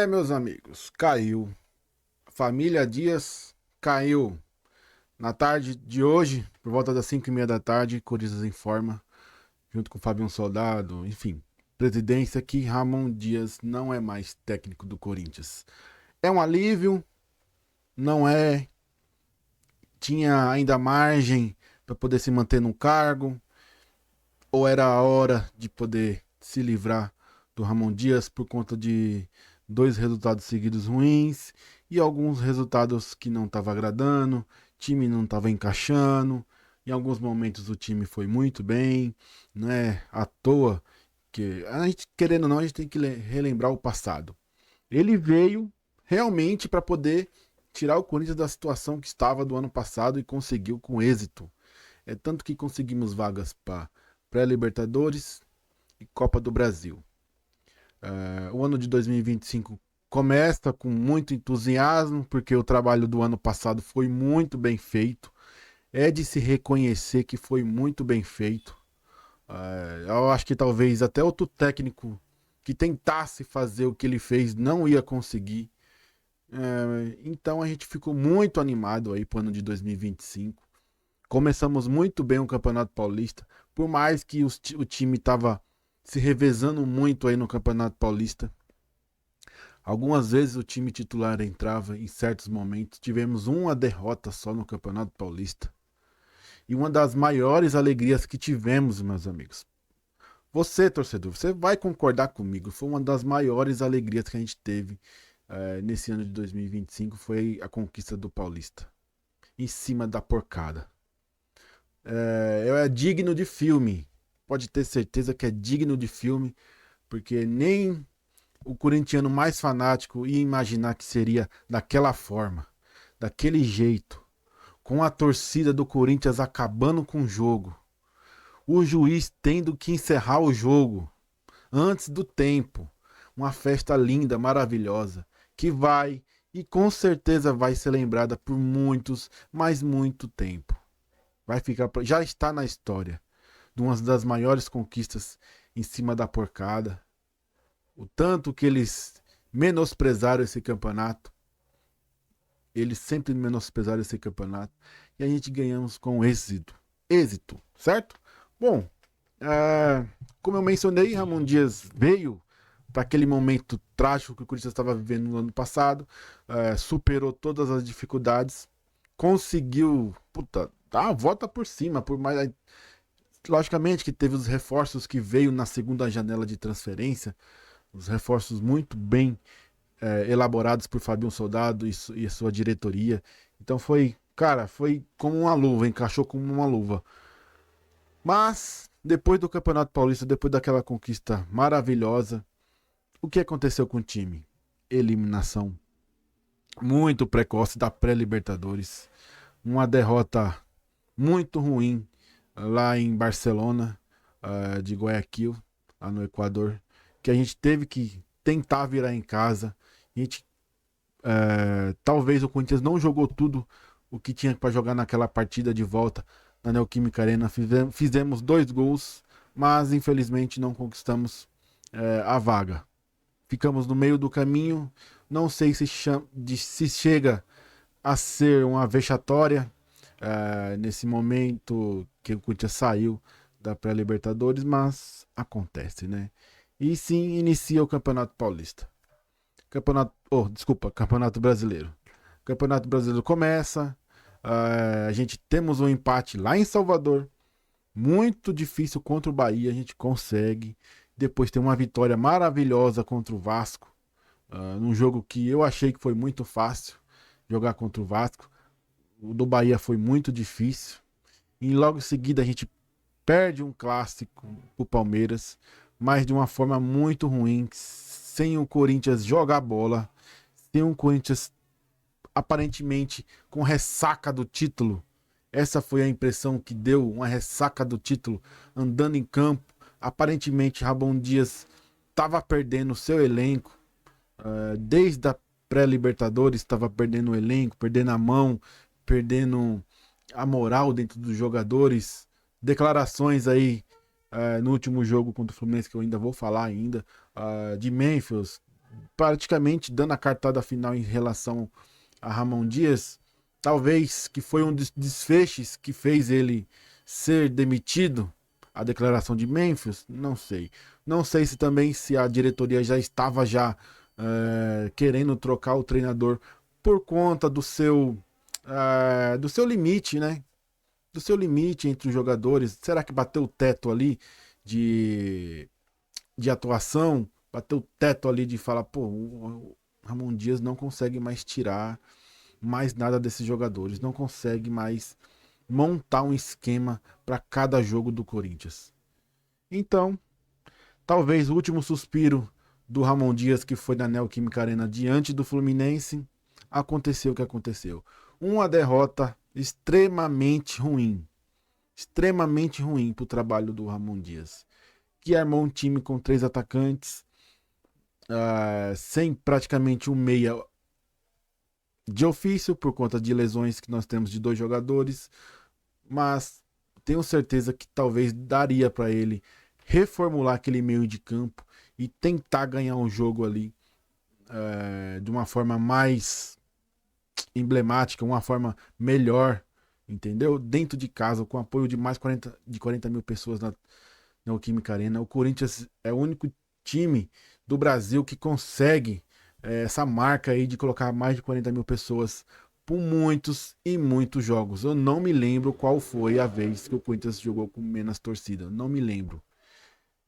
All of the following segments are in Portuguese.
Meus amigos, caiu. Família Dias caiu. Na tarde de hoje, por volta das 5:30 da tarde, Corinthians informa, junto com o Fabiano Soldado, enfim, presidência, que Ramon Dias não é mais técnico do Corinthians. É um alívio? Não é. Tinha ainda margem para poder se manter no cargo? Ou era a hora de poder se livrar do Ramon Dias por conta de dois resultados seguidos ruins e alguns resultados que não estavam agradando, time não estava encaixando. Em alguns momentos o time foi muito bem, não é à toa que a gente, querendo ou não, a gente tem que relembrar o passado. Ele veio realmente para poder tirar o Corinthians da situação que estava do ano passado e conseguiu com êxito. É tanto que conseguimos vagas para pré-Libertadores e Copa do Brasil. O ano de 2025 começa com muito entusiasmo, porque o trabalho do ano passado foi muito bem feito. É de se reconhecer que foi muito bem feito. Eu acho que talvez até outro técnico que tentasse fazer o que ele fez não ia conseguir. Então a gente ficou muito animado aí para o ano de 2025. Começamos muito bem o Campeonato Paulista, por mais que o time estava se revezando muito aí no Campeonato Paulista. Algumas vezes o time titular entrava em certos momentos. Tivemos uma derrota só no Campeonato Paulista. E uma das maiores alegrias que tivemos, meus amigos. Você, torcedor, você vai concordar comigo. Foi uma das maiores alegrias que a gente teve nesse ano de 2025. Foi a conquista do Paulista. Em cima da porcada. É digno de filme. Pode ter certeza que é digno de filme, porque nem o corintiano mais fanático ia imaginar que seria daquela forma, daquele jeito, com a torcida do Corinthians acabando com o jogo, o juiz tendo que encerrar o jogo antes do tempo. Uma festa linda, maravilhosa, que vai e com certeza vai ser lembrada por muitos, mas muito tempo. Vai ficar, já está na história de uma das maiores conquistas em cima da porcada. O tanto que eles menosprezaram esse campeonato, eles sempre menosprezaram esse campeonato, e a gente ganhamos com êxito. Êxito, certo? Bom, como eu mencionei, Ramon Dias veio para aquele momento trágico que o Corinthians estava vivendo no ano passado, superou todas as dificuldades, conseguiu, puta, dar a volta por cima, por mais. Logicamente que teve os reforços que veio na segunda janela de transferência, os reforços muito bem elaborados por Fabinho Soldado e sua diretoria. Então foi, cara, foi como uma luva, encaixou como uma luva. Mas, depois do Campeonato Paulista, depois daquela conquista maravilhosa, o que aconteceu com o time? Eliminação muito precoce da pré-Libertadores. Uma derrota muito ruim lá em Barcelona, de Guayaquil, lá no Equador, que a gente teve que tentar virar em casa. A gente, talvez o Corinthians não jogou tudo o que tinha para jogar naquela partida de volta na Neoquímica Arena. Fizemos 2 gols, mas infelizmente não conquistamos a vaga. Ficamos no meio do caminho. Não sei se chega a ser uma vexatória nesse momento que o Corinthians saiu da pré-Libertadores, mas acontece, né? E sim, inicia o Campeonato Paulista. Campeonato Brasileiro. O Campeonato Brasileiro começa, a gente temos um empate lá em Salvador, muito difícil contra o Bahia, a gente consegue. Depois tem uma vitória maravilhosa contra o Vasco, num jogo que eu achei que foi muito fácil jogar contra o Vasco. O do Bahia foi muito difícil. E logo em seguida a gente perde um clássico o Palmeiras, mas de uma forma muito ruim, sem o Corinthians jogar bola, sem o Corinthians aparentemente com ressaca do título. Essa foi a impressão que deu, uma ressaca do título, andando em campo. Aparentemente, Ramon Dias estava perdendo o seu elenco, desde a pré-Libertadores estava perdendo o elenco, perdendo a mão, perdendo a moral dentro dos jogadores. Declarações aí no último jogo contra o Fluminense, que eu ainda vou falar ainda, de Memphis, praticamente dando a cartada final em relação a Ramon Dias, talvez que foi um dos desfechos que fez ele ser demitido, a declaração de Memphis, não sei. Não sei se também se a diretoria já estava querendo trocar o treinador por conta do seu limite, né? Do seu limite entre os jogadores. Será que bateu o teto ali de, de atuação? Bateu o teto ali de falar, pô, o Ramon Dias não consegue mais tirar mais nada desses jogadores, não consegue mais montar um esquema para cada jogo do Corinthians. Então, talvez o último suspiro do Ramon Dias, que foi na Neoquímica Arena diante do Fluminense, aconteceu o que aconteceu. Uma derrota extremamente ruim para o trabalho do Ramon Dias, que armou um time com 3 atacantes, sem praticamente um meia de ofício, por conta de lesões que nós temos de 2 jogadores, mas tenho certeza que talvez daria para ele reformular aquele meio de campo e tentar ganhar um jogo ali de uma forma mais emblemática, uma forma melhor, entendeu? Dentro de casa, com apoio de mais 40 mil pessoas na Neoquímica Arena. O Corinthians é o único time do Brasil que consegue essa marca aí de colocar mais de 40 mil pessoas por muitos e muitos jogos. Eu não me lembro qual foi a vez que o Corinthians jogou com menos torcida. Não me lembro.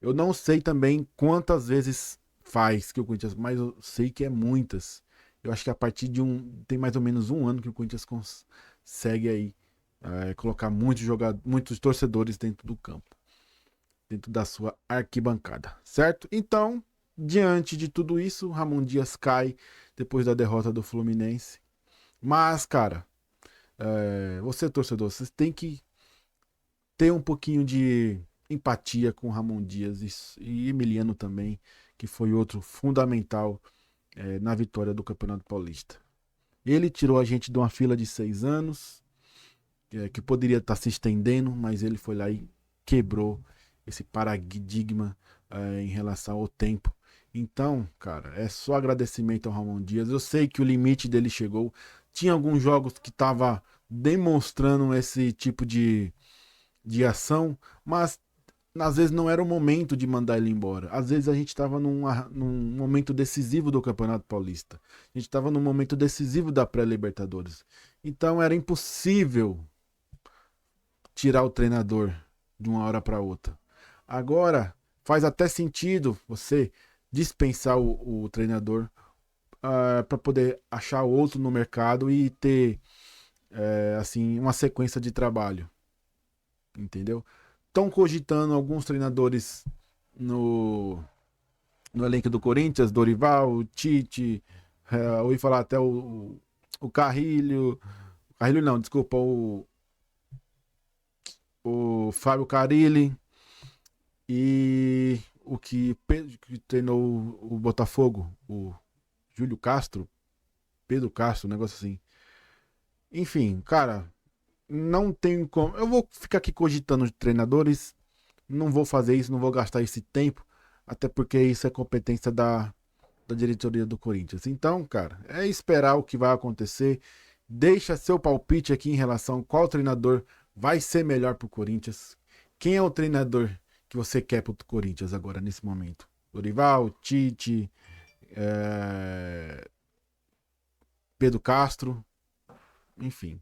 Eu não sei também quantas vezes faz que o Corinthians, mas eu sei que é muitas. Eu acho que a partir de tem mais ou menos um ano que o Corinthians consegue aí colocar muitos torcedores dentro do campo, dentro da sua arquibancada, certo? Então, diante de tudo isso, Ramon Dias cai depois da derrota do Fluminense. Mas, cara, você torcedor, vocês têm que ter um pouquinho de empatia com Ramon Dias e Emiliano também, que foi outro fundamental na vitória do Campeonato Paulista. Ele tirou a gente de uma fila de 6 anos, que poderia estar se estendendo, mas ele foi lá e quebrou esse paradigma em relação ao tempo. Então, cara, é só agradecimento ao Ramon Dias. Eu sei que o limite dele chegou. Tinha alguns jogos que tava demonstrando esse tipo de ação, mas às vezes não era o momento de mandar ele embora. Às vezes a gente estava num momento decisivo do Campeonato Paulista. A gente estava num momento decisivo da pré-Libertadores. Então era impossível tirar o treinador de uma hora para outra. Agora faz até sentido você dispensar o treinador para poder achar outro no mercado e ter assim uma sequência de trabalho, entendeu? Estão cogitando alguns treinadores no elenco do Corinthians, Dorival, Tite, eu ouvi falar até o Carrilho, Carrilho não, desculpa, o Fábio Carilli e que treinou o Botafogo, o Júlio Castro, Pedro Castro, um negócio assim. Enfim, cara, não tem como. Eu vou ficar aqui cogitando de treinadores, não vou fazer isso, não vou gastar esse tempo, até porque isso é competência da diretoria do Corinthians. Então, cara, é esperar o que vai acontecer. Deixa seu palpite aqui em relação a qual treinador vai ser melhor pro Corinthians. Quem é o treinador que você quer pro Corinthians agora, nesse momento? Dorival, Tite, Pedro Castro, enfim.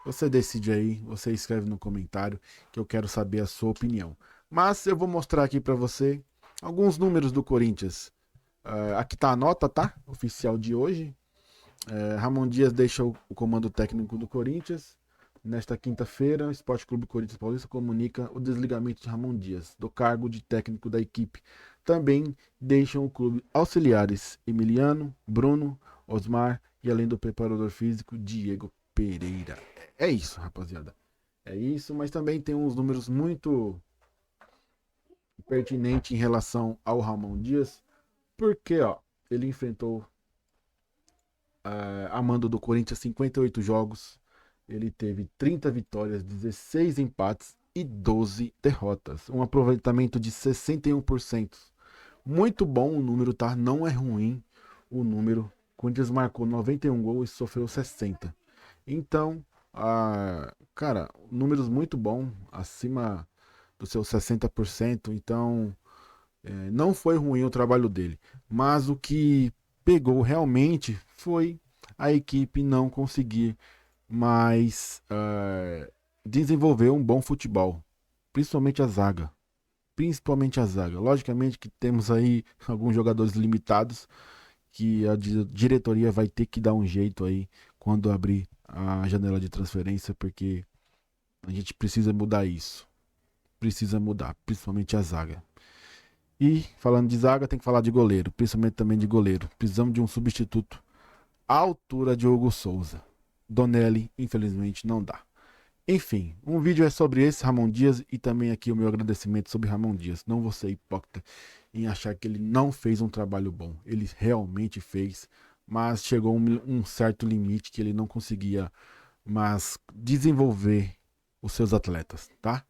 Você decide aí, você escreve no comentário que eu quero saber a sua opinião. Mas eu vou mostrar aqui para você alguns números do Corinthians. Aqui tá a nota, tá? Oficial de hoje. Ramon Dias deixa o comando técnico do Corinthians. Nesta quinta-feira, o Esporte Clube Corinthians Paulista comunica o desligamento de Ramon Dias do cargo de técnico da equipe. Também deixam o clube auxiliares Emiliano, Bruno, Osmar e além do preparador físico Diego Pereira. É isso, rapaziada. É isso, mas também tem uns números muito pertinentes em relação ao Ramon Dias, porque ó, ele enfrentou a mando do Corinthians 58 jogos, ele teve 30 vitórias, 16 empates e 12 derrotas. Um aproveitamento de 61%. Muito bom o número, tá? Não é ruim o número. O Corinthians marcou 91 gols e sofreu 60. Então, cara, números muito bons, acima dos seus 60%. Então, não foi ruim o trabalho dele. Mas o que pegou realmente foi a equipe não conseguir mais desenvolver um bom futebol. Principalmente a zaga. Principalmente a zaga. Logicamente que temos aí alguns jogadores limitados que a diretoria vai ter que dar um jeito aí quando abrir a janela de transferência, porque a gente precisa mudar isso. Precisa mudar, principalmente a zaga. E falando de zaga, tem que falar de goleiro, principalmente também de goleiro. Precisamos de um substituto à altura de Hugo Souza. Donelli, infelizmente, não dá. Enfim, um vídeo é sobre esse Ramon Dias e também aqui o meu agradecimento sobre Ramon Dias. Não vou ser hipócrita em achar que ele não fez um trabalho bom. Ele realmente fez, mas chegou um certo limite que ele não conseguia mais desenvolver os seus atletas, tá?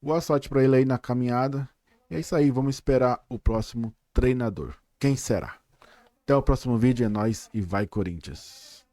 Boa sorte para ele aí na caminhada. E é isso aí, vamos esperar o próximo treinador. Quem será? Até o próximo vídeo, é nóis e vai Corinthians!